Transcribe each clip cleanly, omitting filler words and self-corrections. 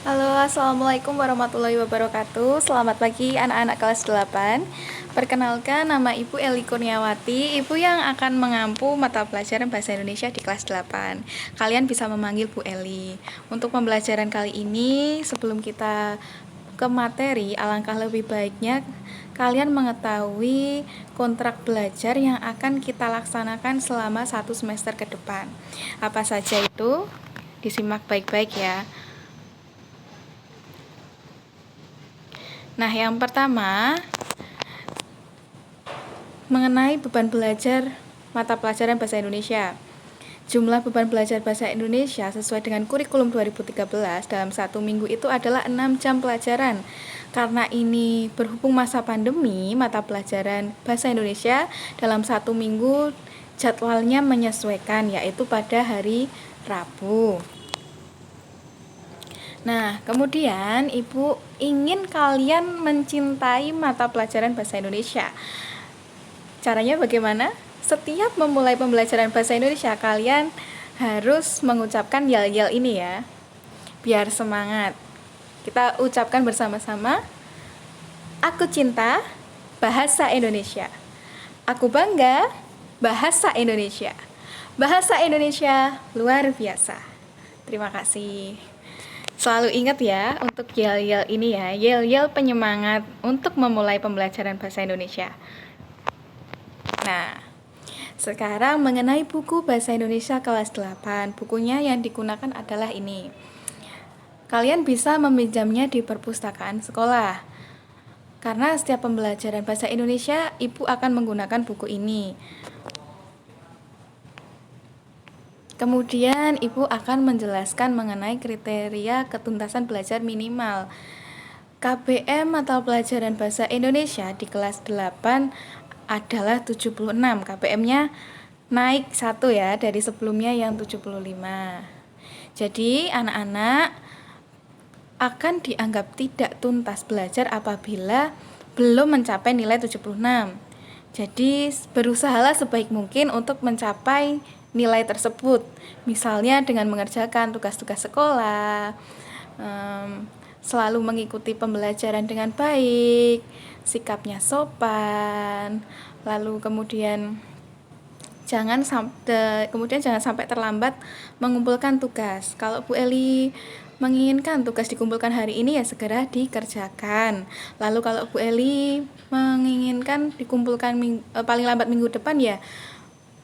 Halo, Assalamualaikum warahmatullahi wabarakatuh. Selamat pagi anak-anak kelas 8. Perkenalkan, nama Ibu Eli Kurniawati, Ibu yang akan mengampu mata pelajaran Bahasa Indonesia di kelas 8. Kalian bisa memanggil Bu Eli. Untuk pembelajaran kali ini, sebelum kita ke materi, alangkah lebih baiknya kalian mengetahui kontrak belajar yang akan kita laksanakan selama 1 semester ke depan. Apa saja itu? Disimak baik-baik ya. Nah, yang pertama mengenai beban belajar mata pelajaran Bahasa Indonesia. Jumlah beban belajar Bahasa Indonesia sesuai dengan kurikulum 2013 dalam 1 minggu itu adalah 6 jam pelajaran. Karena ini berhubung masa pandemi, mata pelajaran Bahasa Indonesia dalam 1 minggu jadwalnya menyesuaikan, yaitu pada hari Rabu. Nah, kemudian Ibu ingin kalian mencintai mata pelajaran Bahasa Indonesia. Caranya bagaimana? Setiap memulai pembelajaran Bahasa Indonesia, kalian harus mengucapkan yel-yel ini ya, biar semangat. Kita ucapkan bersama-sama. Aku cinta Bahasa Indonesia. Aku bangga Bahasa Indonesia. Bahasa Indonesia luar biasa. Terima kasih. Selalu ingat ya untuk yel-yel ini ya, yel-yel penyemangat untuk memulai pembelajaran Bahasa Indonesia. Nah, sekarang mengenai buku Bahasa Indonesia kelas 8, bukunya yang digunakan adalah ini. Kalian bisa meminjamnya di perpustakaan sekolah. Karena setiap pembelajaran Bahasa Indonesia, Ibu akan menggunakan buku ini. Kemudian Ibu akan menjelaskan mengenai kriteria ketuntasan belajar minimal. KBM atau pelajaran Bahasa Indonesia di kelas 8 adalah 76. KBM-nya naik 1 ya, dari sebelumnya yang 75. Jadi anak-anak akan dianggap tidak tuntas belajar apabila belum mencapai nilai 76. Jadi berusahalah sebaik mungkin untuk mencapai nilai tersebut, misalnya dengan mengerjakan tugas-tugas sekolah, selalu mengikuti pembelajaran dengan baik, sikapnya sopan, lalu kemudian jangan sampai terlambat mengumpulkan tugas. Kalau Bu Eli menginginkan tugas dikumpulkan hari ini ya segera dikerjakan. Lalu kalau Bu Eli menginginkan dikumpulkan paling lambat minggu depan ya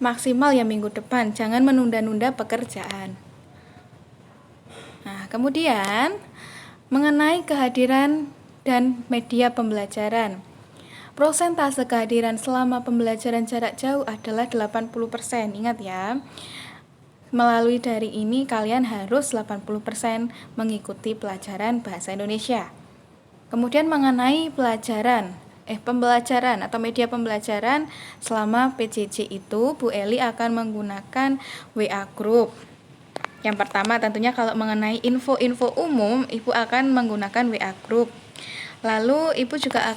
maksimal ya minggu depan, jangan menunda-nunda pekerjaan. Nah, kemudian mengenai kehadiran dan media pembelajaran. Prosentase kehadiran selama pembelajaran jarak jauh adalah 80%. Ingat ya. Melalui dari ini kalian harus 80% mengikuti pelajaran Bahasa Indonesia. Kemudian mengenai pembelajaran atau media pembelajaran selama PJJ itu Bu Eli akan menggunakan WA Group. Yang pertama tentunya kalau mengenai info-info umum Ibu akan menggunakan WA Group. Lalu Ibu juga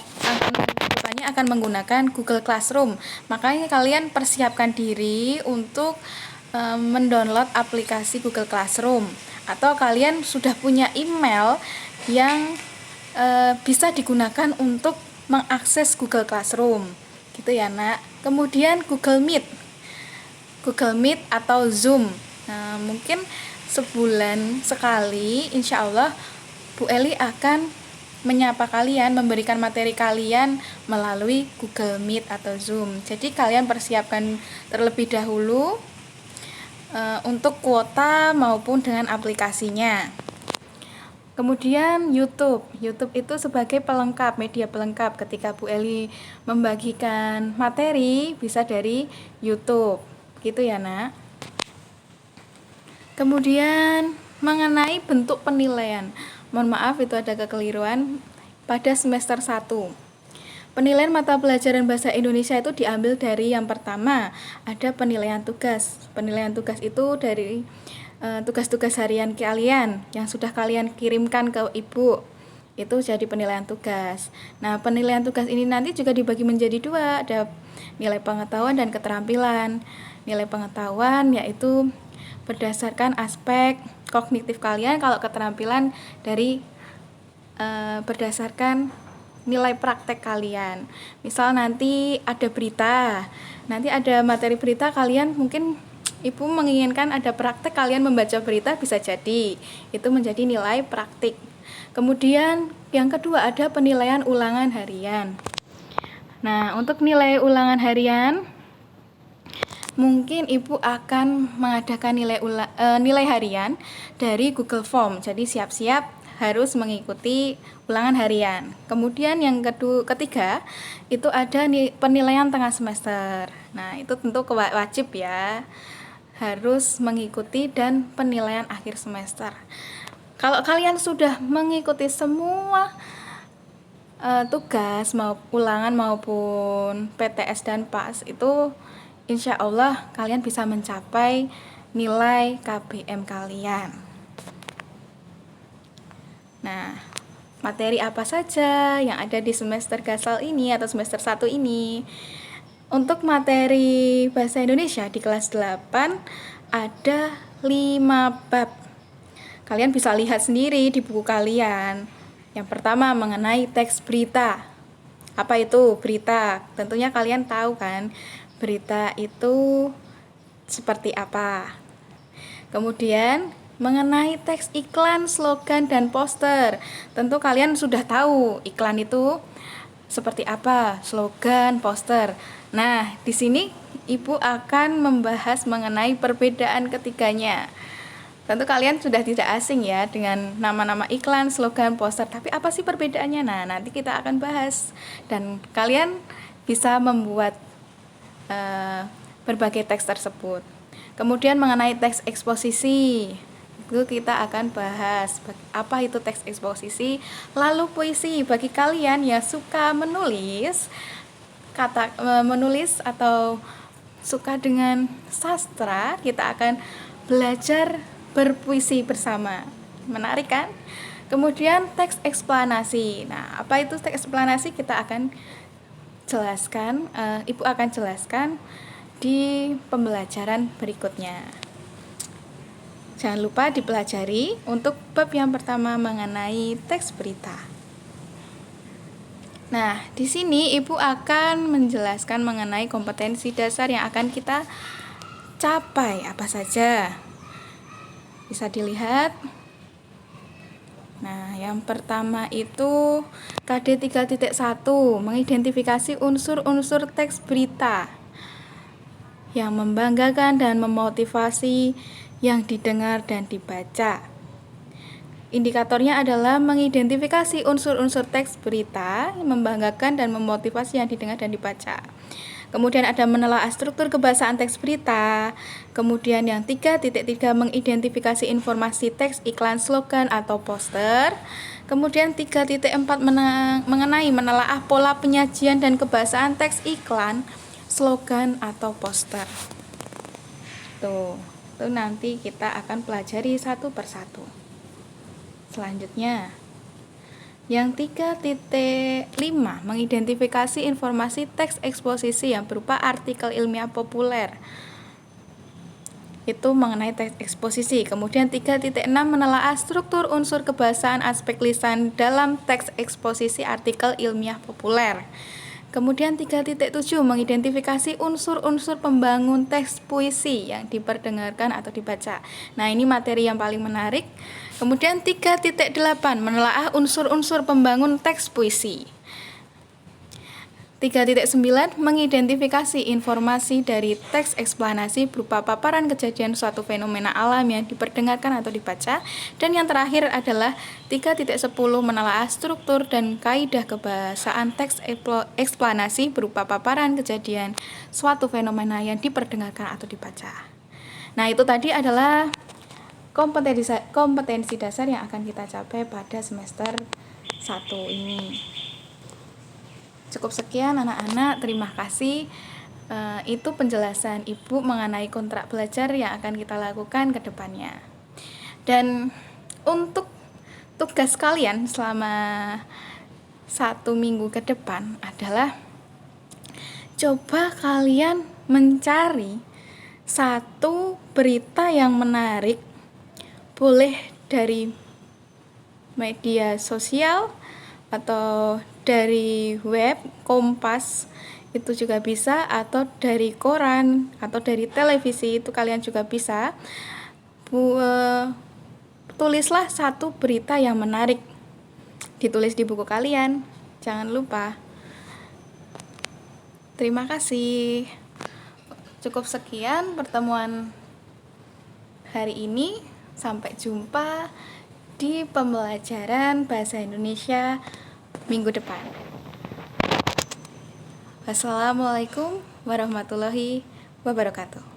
akan menggunakan Google Classroom. Makanya kalian persiapkan diri untuk mendownload aplikasi Google Classroom, atau kalian sudah punya email yang bisa digunakan untuk mengakses Google Classroom gitu ya nak. Kemudian Google Meet atau Zoom. Nah, mungkin sebulan sekali insya Allah Bu Eli akan menyapa kalian, memberikan materi kalian melalui Google Meet atau Zoom. Jadi kalian persiapkan terlebih dahulu untuk kuota maupun dengan aplikasinya. Kemudian YouTube itu sebagai pelengkap, media pelengkap ketika Bu Eli membagikan materi bisa dari YouTube, gitu ya nak. Kemudian mengenai bentuk penilaian, mohon maaf itu ada kekeliruan pada semester 1. Penilaian mata pelajaran Bahasa Indonesia itu diambil dari yang pertama, ada penilaian tugas. Penilaian tugas itu dari tugas-tugas harian kalian yang sudah kalian kirimkan ke Ibu. Itu jadi penilaian tugas. Nah, penilaian tugas ini nanti juga dibagi menjadi 2, ada nilai pengetahuan dan keterampilan. Nilai pengetahuan yaitu berdasarkan aspek kognitif kalian, kalau keterampilan dari berdasarkan nilai praktek kalian. Misal nanti ada berita, nanti ada materi berita, kalian mungkin ibu menginginkan ada praktek kalian membaca berita, bisa jadi itu menjadi nilai praktik. Kemudian yang kedua ada penilaian ulangan harian. Nah, untuk nilai ulangan harian mungkin ibu akan mengadakan nilai harian dari Google Form. Jadi siap-siap harus mengikuti ulangan harian. Kemudian yang ketiga itu ada penilaian tengah semester. Nah, itu tentu wajib ya, harus mengikuti, dan penilaian akhir semester. Kalau kalian sudah mengikuti semua tugas ulangan maupun PTS dan PAS, itu insya Allah kalian bisa mencapai nilai KBM kalian. Nah, materi apa saja yang ada di semester Gasal ini atau semester 1 ini? Untuk materi Bahasa Indonesia di kelas 8 ada 5 bab. Kalian bisa lihat sendiri di buku kalian. Yang pertama mengenai teks berita. Apa itu berita? Tentunya kalian tahu kan, berita itu seperti apa. Kemudian mengenai teks iklan, slogan, dan poster. Tentu kalian sudah tahu iklan itu seperti apa, slogan, poster. Nah, di sini ibu akan membahas mengenai perbedaan ketiganya. Tentu kalian sudah tidak asing ya dengan nama-nama iklan, slogan, poster. Tapi apa sih perbedaannya? Nah, nanti kita akan bahas. Dan kalian bisa membuat berbagai teks tersebut. Kemudian mengenai teks eksposisi, itu kita akan bahas apa itu teks eksposisi. Lalu puisi, bagi kalian yang suka menulis atau suka dengan sastra, kita akan belajar berpuisi bersama. Menarik kan? Kemudian teks eksplanasi. Nah, apa itu teks eksplanasi? Kita akan jelaskan, ibu akan jelaskan di pembelajaran berikutnya. Jangan lupa dipelajari untuk bab yang pertama mengenai teks berita. Nah, di sini ibu akan menjelaskan mengenai kompetensi dasar yang akan kita capai apa saja. Bisa dilihat. Nah, yang pertama itu KD 3.1, mengidentifikasi unsur-unsur teks berita yang membanggakan dan memotivasi yang didengar dan dibaca. Indikatornya adalah mengidentifikasi unsur-unsur teks berita yang membanggakan dan memotivasi yang didengar dan dibaca. Kemudian ada menelaah struktur kebahasaan teks berita. Kemudian yang 3.3, mengidentifikasi informasi teks iklan, slogan, atau poster. Kemudian 3.4, mengenai menelaah pola penyajian dan kebahasaan teks iklan, slogan, atau poster. Tuh, itu nanti kita akan pelajari satu persatu. Selanjutnya, yang 3.5, mengidentifikasi informasi teks eksposisi yang berupa artikel ilmiah populer. Itu mengenai teks eksposisi. Kemudian 3.6, menelaah struktur unsur kebahasaan aspek lisan dalam teks eksposisi artikel ilmiah populer. Kemudian 3.7, mengidentifikasi unsur-unsur pembangun teks puisi yang diperdengarkan atau dibaca. Nah, ini materi yang paling menarik. Kemudian 3.8, menelaah unsur-unsur pembangun teks puisi. 3.9, mengidentifikasi informasi dari teks eksplanasi berupa paparan kejadian suatu fenomena alam yang diperdengarkan atau dibaca. Dan yang terakhir adalah 3.10, menelaah struktur dan kaidah kebahasaan teks eksplanasi berupa paparan kejadian suatu fenomena yang diperdengarkan atau dibaca. Nah, itu tadi adalah kompetensi dasar yang akan kita capai pada semester 1 ini. Cukup sekian anak-anak, terima kasih. Itu penjelasan ibu mengenai kontrak belajar yang akan kita lakukan ke depannya. Dan untuk tugas kalian selama 1 minggu ke depan adalah coba kalian mencari satu berita yang menarik, boleh dari media sosial atau dari web Kompas itu juga bisa, atau dari koran atau dari televisi itu kalian juga bisa. Tulislah satu berita yang menarik, ditulis di buku kalian, jangan lupa. Terima kasih. Cukup sekian pertemuan hari ini. Sampai jumpa di pembelajaran bahasa Indonesia minggu depan. Wassalamualaikum warahmatullahi wabarakatuh.